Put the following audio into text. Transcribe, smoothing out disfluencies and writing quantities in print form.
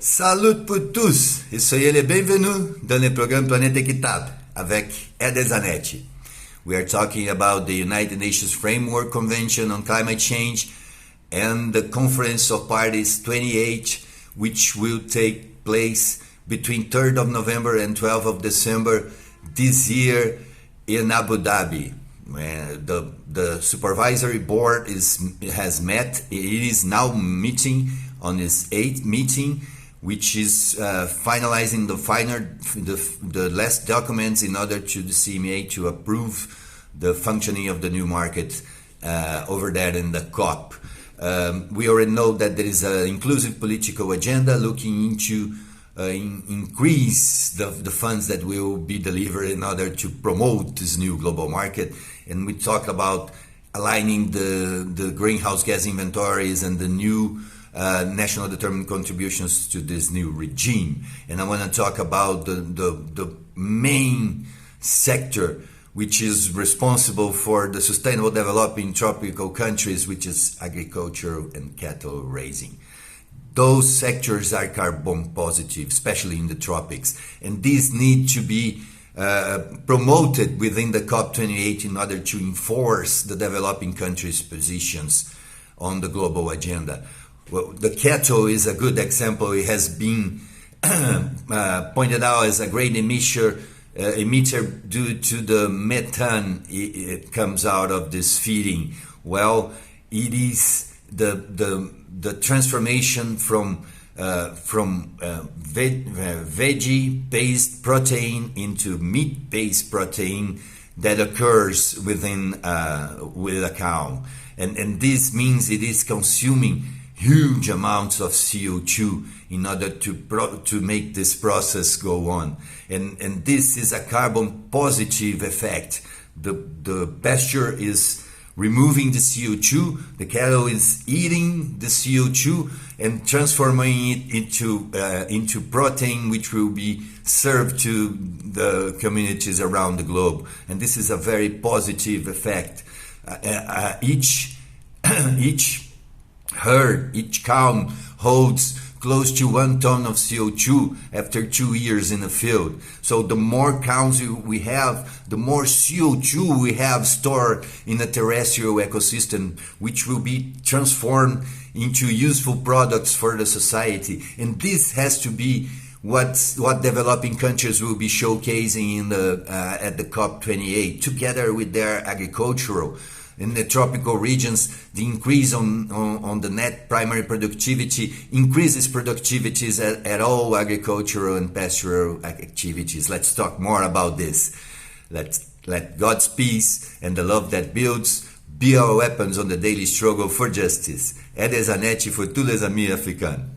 Salut pour tous et soyez les bienvenus dans le programme Planète Équitable avec Ed Zanetti. We are talking about the United Nations Framework Convention on Climate Change and the Conference of Parties 28, which will take place between 3rd of November and 12th of December this year in Abu Dhabi. The supervisory board has met. It is now meeting on its 8th meeting, which is finalizing the last documents in order to the CMA to approve the functioning of the new market over there in the COP. We already know that there is an inclusive political agenda looking into increase the funds that will be delivered in order to promote this new global market. And we talk about aligning the greenhouse gas inventories and the new national determined contributions to this new regime. And I want to talk about the main sector which is responsible for the sustainable development in tropical countries, which is agriculture and cattle raising. Those sectors are carbon positive, especially in the tropics, and these need to be promoted within the cop28 in order to enforce the developing countries' positions on the global agenda. Well, the cattle is a good example. It has been pointed out as a great emitter due to the methane it comes out of this feeding. Well, it is the transformation from veggie-based protein into meat-based protein that occurs with a cow, and this means it is consuming huge amounts of CO2 in order to make this process go on, and this is a carbon positive effect. The pasture is removing the CO2, the cattle is eating the CO2 and transforming it into protein, which will be served to the communities around the globe. And this is a very positive effect. Each herd, each cow holds close to 1 ton of CO2 after 2 years in the field. So the more cows we have, the more CO2 we have stored in a terrestrial ecosystem, which will be transformed into useful products for the society. And this has to be what developing countries will be showcasing at the COP28, together with their agricultural. In the tropical regions, the increase on the net primary productivity increases productivities at all agricultural and pastoral activities. Let's talk more about this. Let God's peace and the love that builds be our weapons on the daily struggle for justice. Ed Zanetti for tous les amis africains.